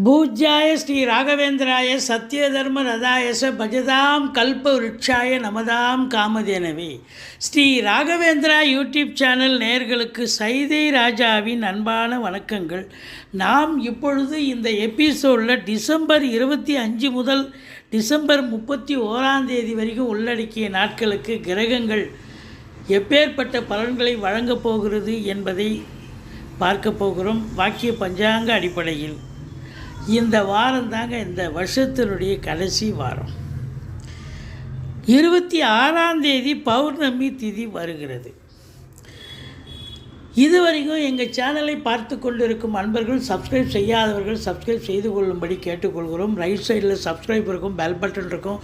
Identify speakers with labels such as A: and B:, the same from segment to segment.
A: பூஜ்யாய ஸ்ரீ ராகவேந்திராய சத்யதர்ம ரதாயச பஜதாம் கல்ப விருட்சாய நமதாம் காமதேனவே. Sri Raghavendra YouTube channel நேயர்களுக்கு சைதை ராஜாவின் அன்பான வணக்கங்கள். நாம் இப்பொழுது இந்த எபிசோடில் டிசம்பர் 25 முதல் டிசம்பர் 31 வரைக்கும் உள்ளடக்கிய நாட்களுக்கு கிரகங்கள் எப்பேற்பட்ட பலன்களை வழங்கப் போகிறது என்பதை பார்க்க போகிறோம். வாக்கிய பஞ்சாங்க அடிப்படையில் இந்த வாரம் தாங்க இந்த வருஷத்தினுடைய கடைசி வாரம். 26 பௌர்ணமி திதி வருகிறது. இதுவரைக்கும் எங்கள் சேனலை பார்த்து கொண்டிருக்கும் அன்பர்கள், சப்ஸ்கிரைப் செய்யாதவர்கள் சப்ஸ்கிரைப் செய்து கொள்ளும்படி கேட்டுக்கொள்கிறோம். ரைட் சைடில் சப்ஸ்கிரைப் இருக்கும், பெல் பட்டன் இருக்கும்,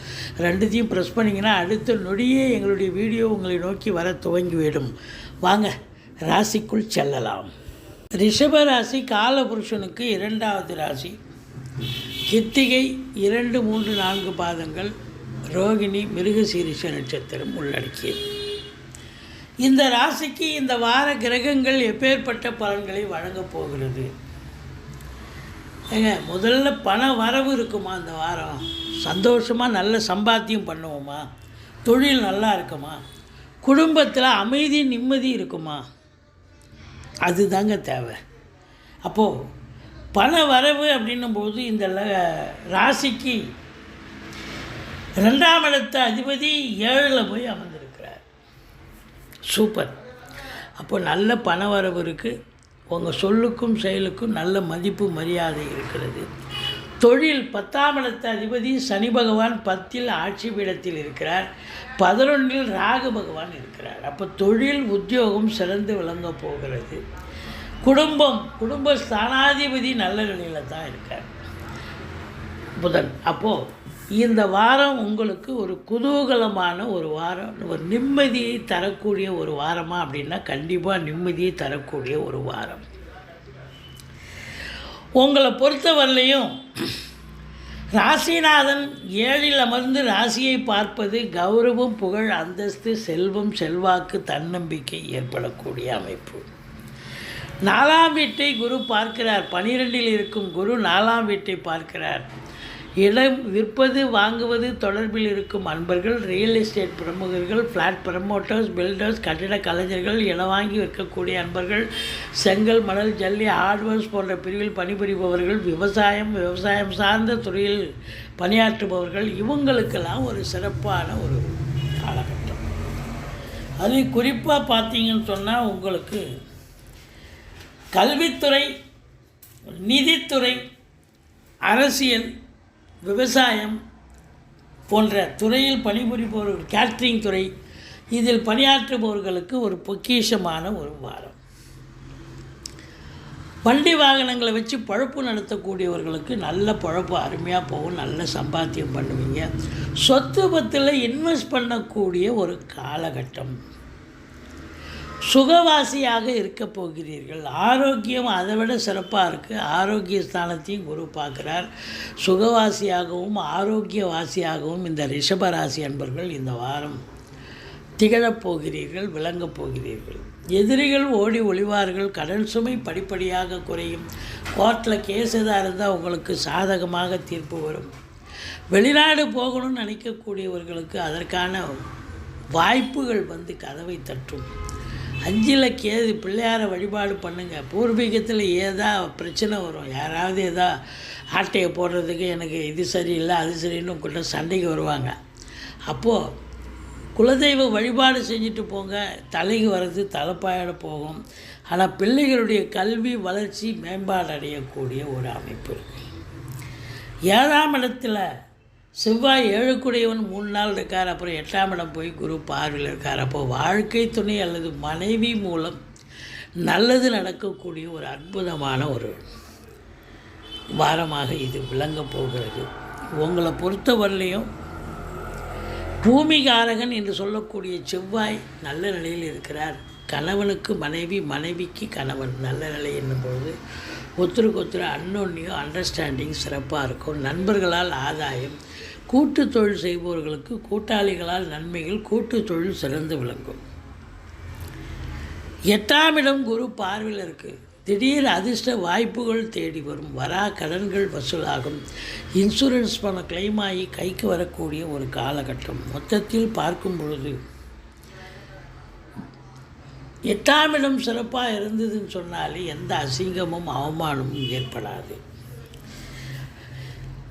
A: ரெண்டுத்தையும் ப்ரெஸ் பண்ணிங்கன்னா அடுத்த நொடியே எங்களுடைய வீடியோ உங்களை நோக்கி வர துவங்கிவிடும். வாங்க ராசிக்குள் செல்லலாம். ரிஷப ராசி காலபுருஷனுக்கு 2வது ராசி. கித்திகை 2, 3, 4 பாதங்கள், ரோகிணி, மிருகசீரிஷ நட்சத்திரம் உள்ளடக்கியது. இந்த ராசிக்கு இந்த வார கிரகங்கள் எப்பேற்பட்ட பலன்களை வழங்கப் போகிறது? ஏங்க, முதல்ல பண வரவு இருக்குமா? இந்த வாரம் சந்தோஷமாக நல்ல சம்பாத்தியம் பண்ணுவோமா? தொழில் நல்லா இருக்குமா? குடும்பத்தில் அமைதி நிம்மதி இருக்குமா? அதுதாங்க தேவை. அப்போது பண வரவு அப்படின்னும்போது இந்த ராசிக்கு 2ஆம் இடத்த அதிபதி 7ல் போய் அமர்ந்திருக்கிறார். சூப்பர். அப்போது நல்ல பண வரவு இருக்குது. உங்கள் சொல்லுக்கும் செயலுக்கும் நல்ல மதிப்பு மரியாதை இருக்கிறது. தொழில் 10ஆம் இடத்த அதிபதி சனி பகவான் 10ல் ஆட்சி பீடத்தில் இருக்கிறார். 11ல் ராகு பகவான் இருக்கிறார். அப்போ தொழில் உத்தியோகம் சிறந்து விளங்க போகிறது. குடும்ப ஸ்தானாதிபதி நல்ல நிலையில் தான் இருக்கார், புதன். அப்போது இந்த வாரம் உங்களுக்கு ஒரு குதூகலமான ஒரு வாரம், ஒரு நிம்மதியை தரக்கூடிய ஒரு வாரமாக அப்படின்னா கண்டிப்பாக நிம்மதியை தரக்கூடிய ஒரு வாரம். உங்களை பொறுத்தவரையிலையும் ராசிநாதன் 7ல் அமர்ந்து ராசியை பார்ப்பது கௌரவம், புகழ், அந்தஸ்து, செல்வம், செல்வாக்கு, தன்னம்பிக்கை ஏற்படக்கூடிய அமைப்பு. 4ஆம் வீட்டை குரு பார்க்கிறார். 12ல் இருக்கும் குரு 4ஆம் வீட்டை பார்க்கிறார். இடம் விற்பது வாங்குவது தொடர்பில் இருக்கும் அன்பர்கள், ரியல் எஸ்டேட் பிரமுகர்கள், ஃப்ளாட் ப்ரமோட்டர்ஸ், பில்டர்ஸ், கட்டிட கலைஞர்கள், இடம் வாங்கி விற்கக்கூடிய அன்பர்கள், செங்கல், மணல், ஜல்லி, ஹார்ட்வேர்ஸ் போன்ற பிரிவில் பணிபுரிபவர்கள், விவசாயம் சார்ந்த துறையில் பணியாற்றுபவர்கள், இவங்களுக்கெல்லாம் ஒரு சிறப்பான ஒரு காலகட்டம். அது குறிப்பாக பார்த்தீங்கன்னு சொன்னால் உங்களுக்கு கல்வித்துறை, நிதித்துறை, அரசியல், விவசாயம் போன்ற துறையில் பணிபுரிபவர்கள், கேட்ரிங் துறை, இதில் பணியாற்றுபவர்களுக்கு ஒரு பொக்கிஷமான ஒரு வாரம். வண்டி வாகனங்களை வச்சு பழப்பு நடத்தக்கூடியவர்களுக்கு நல்ல பழப்பு அருமையாக போகும். நல்ல சம்பாத்தியம் பண்ணுவீங்க. சொத்து பத்தில் இன்வெஸ்ட் பண்ணக்கூடிய ஒரு காலகட்டம். சுகவாசியாக இருக்க போகிறீர்கள். ஆரோக்கியம் அதை விட சிறப்பாக இருக்குது. ஆரோக்கிய ஸ்தானத்தையும் குரு பார்க்குறார். சுகவாசியாகவும் ஆரோக்கியவாசியாகவும் இந்த ரிஷபராசி அன்பர்கள் இந்த வாரம் திகழப் போகிறீர்கள், விளங்கப் போகிறீர்கள். எதிரிகள் ஓடி ஒளிவார்கள். கடன் சுமை படிப்படியாக குறையும். கோர்ட்டில் கேஸ் எதாக இருந்தால் உங்களுக்கு சாதகமாக தீர்ப்பு வரும். வெளிநாடு போகணும்னு நினைக்கக்கூடியவர்களுக்கு அதற்கான வாய்ப்புகள் வந்து கதவை தட்டும். 5ல் கேது, பிள்ளையாரை வழிபாடு பண்ணுங்கள். பூர்வீகத்தில் ஏதா பிரச்சனை வரும். யாராவது ஏதா ஆட்டையை போடுறதுக்கு எனக்கு இது சரியில்லை அது சரின்னு உங்கள்கிட்ட சண்டைக்கு வருவாங்க. அப்போது குலதெய்வ வழிபாடு செஞ்சுட்டு போங்க. தலைக்கு வர்றது தலைப்பாயோட போகும். ஆனால் பிள்ளைகளுடைய கல்வி வளர்ச்சி மேம்பாடு அடையக்கூடிய ஒரு அமைப்பு இருக்குது. 7ஆம் இடத்துல செவ்வாய் 7க்குடையவன் 3 நாள் இருக்கார். அப்புறம் 8ஆம் இடம் போய் குரு பார்வையில் இருக்கார். அப்போது வாழ்க்கை துணை அல்லது மனைவி மூலம் நல்லது நடக்கக்கூடிய ஒரு அற்புதமான ஒரு வாரமாக இது விளங்கப் போகிறது. உங்களை பொறுத்தவரையிலையும் பூமிகாரகன் என்று சொல்லக்கூடிய செவ்வாய் நல்ல நிலையில் இருக்கிறார். கணவனுக்கு மனைவி, மனைவிக்கு கணவன் நல்ல நிலை என்னும்பொழுது ஒருத்தருக்கு அன்னோன்னியும் அண்டர்ஸ்டாண்டிங் சிறப்பாக இருக்கும். நண்பர்களால் ஆதாயம். கூட்டு தொழில் செய்பவர்களுக்கு கூட்டாளிகளால் நன்மைகள். கூட்டு தொழில் சிறந்து விளங்கும். 8ஆம் இடம் குரு பார்வையில் இருக்குது. திடீர் அதிர்ஷ்ட வாய்ப்புகள் தேடி வரும், வரா கடன்கள் வசூலாகும், இன்சூரன்ஸ் பணம் கிளைம் ஆகி கைக்கு வரக்கூடிய ஒரு காலகட்டம். மொத்தத்தில் பார்க்கும் பொழுது 8ஆம் இடம் சிறப்பாக இருந்ததுன்னு சொன்னாலே எந்த அசிங்கமும் அவமானமும் ஏற்படாது.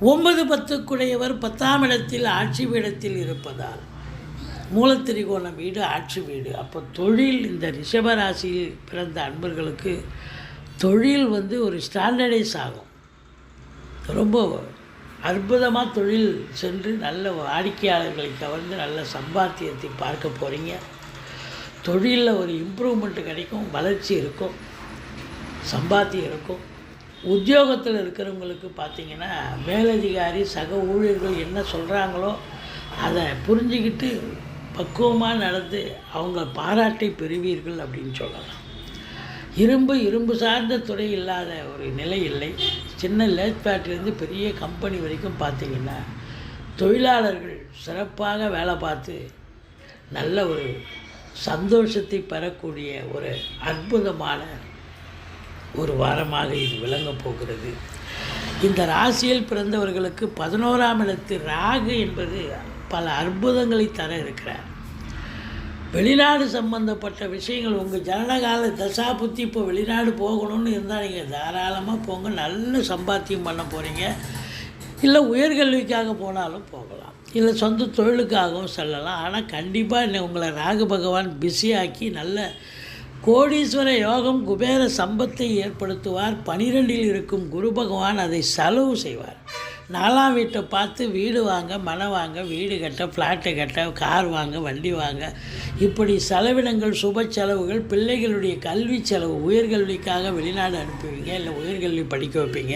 A: 9 10 10ஆம் இடத்தில் ஆட்சி பீடத்தில் இருப்பதால் மூலத்திரிகோண வீடு ஆட்சி வீடு. அப்போ தொழில், இந்த ரிஷபராசியில் பிறந்த அன்பர்களுக்கு தொழில் ஒரு ஸ்டாண்டர்டைஸ் ஆகும். ரொம்ப அற்புதமாக தொழில் சென்று நல்ல வாடிக்கையாளர்களை கவர்ந்து நல்ல சம்பாத்தியத்தை பார்க்க போகிறீங்க. தொழிலில் ஒரு இம்ப்ரூவ்மெண்ட்டு கிடைக்கும், வளர்ச்சி இருக்கும், சம்பாத்தியம் இருக்கும். உத்தியோகத்தில் இருக்கிறவங்களுக்கு பார்த்திங்கன்னா மேலதிகாரி சக ஊழியர்கள் என்ன சொல்கிறாங்களோ அதை புரிஞ்சுக்கிட்டு பக்குவமாக நடந்து அவங்க பாராட்டை பெறுவீர்கள் அப்படின்னு சொல்லலாம். இரும்பு சார்ந்த துறை இல்லாத ஒரு நிலை இல்லை. சின்ன லேத் ஃபேக்ட்ரிலேருந்து பெரிய கம்பெனி வரைக்கும் பார்த்திங்கன்னா தொழிலாளர்கள் சிறப்பாக வேலை பார்த்து நல்ல ஒரு சந்தோஷத்தை பெறக்கூடிய ஒரு அற்புதமான ஒரு வாரமாக இது விளங்கப் போகிறது. இந்த ராசியில் பிறந்தவர்களுக்கு 11ஆம் இடத்து ராகு என்பது பல அற்புதங்களை தர இருக்கிறார். வெளிநாடு சம்பந்தப்பட்ட விஷயங்கள் உங்கள் ஜனனகால தசாபுத்தி இப்போ வெளிநாடு போகணும்னு இருந்தால் நீங்கள் தாராளமாக போங்க, நல்ல சம்பாத்தியம் பண்ண போகிறீங்க. இல்லை உயர்கல்விக்காக போனாலும் போகலாம், இல்லை சொந்த தொழிலுக்காகவும் செல்லலாம். ஆனால் கண்டிப்பாக உங்களை ராகு பகவான் பிஸியாக்கி நல்ல கோடீஸ்வர யோகம் குபேர சம்பத்தை ஏற்படுத்துவார். 12இல் இருக்கும் குரு பகவான் அதை செலவு செய்வார். 4ஆம் வீட்டை பார்த்து வீடு வாங்க, மனை வாங்க, வீடு கட்ட, ஃப்ளாட்டை கட்ட, கார் வாங்க, வண்டி வாங்க, இப்படி செலவினங்கள், சுப செலவுகள், பிள்ளைகளுடைய கல்வி செலவு, உயர்கல்விக்காக வெளிநாடு அனுப்புவீங்க, இல்லை உயர்கல்வி படிக்க வைப்பீங்க.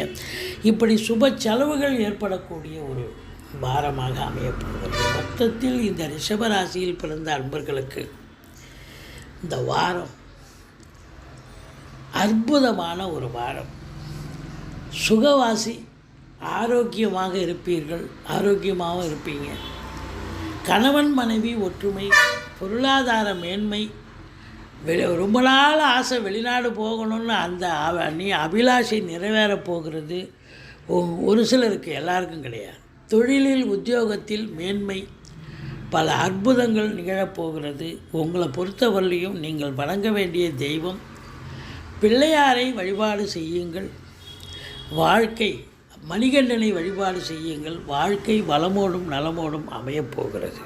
A: இப்படி சுப செலவுகள் ஏற்படக்கூடிய ஒரு வாரமாக அமையப்படுகிறது. மொத்தத்தில் இந்த ரிஷபராசியில் பிறந்த அன்பர்களுக்கு இந்த வாரம் அற்புதமான ஒரு வாரம். சுகவாசி, ஆரோக்கியமாக இருப்பீர்கள், ஆரோக்கியமாகவும் இருப்பீங்க. கணவன் மனைவி ஒற்றுமை, பொருளாதார மேன்மை, ரொம்ப நாள் ஆசை வெளிநாடு போகணும்னு அந்த அபிலாஷை நிறைவேறப் போகிறது. ஒரு சிலருக்கு, எல்லாருக்கும் கிடையாது. தொழிலில் உத்தியோகத்தில் மேன்மை, பல அற்புதங்கள் நிகழப்போகிறது. உங்களை பொறுத்தவரையிலையும் நீங்கள் வணங்க வேண்டிய தெய்வம் பிள்ளையாரை வழிபாடு செய்யுங்கள். வாழ்க்கை மணிகண்டனை வழிபாடு செய்யுங்கள். வாழ்க்கை வளமோடும் நலமோடும் அமையப்போகிறது.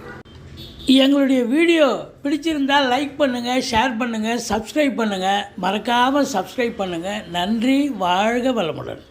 A: எங்களுடைய வீடியோ பிடிச்சிருந்தால் லைக் பண்ணுங்கள், ஷேர் பண்ணுங்கள், சப்ஸ்கிரைப் பண்ணுங்கள். மறக்காமல் சப்ஸ்கிரைப் பண்ணுங்கள். நன்றி. வாழ்க வளமுடன்.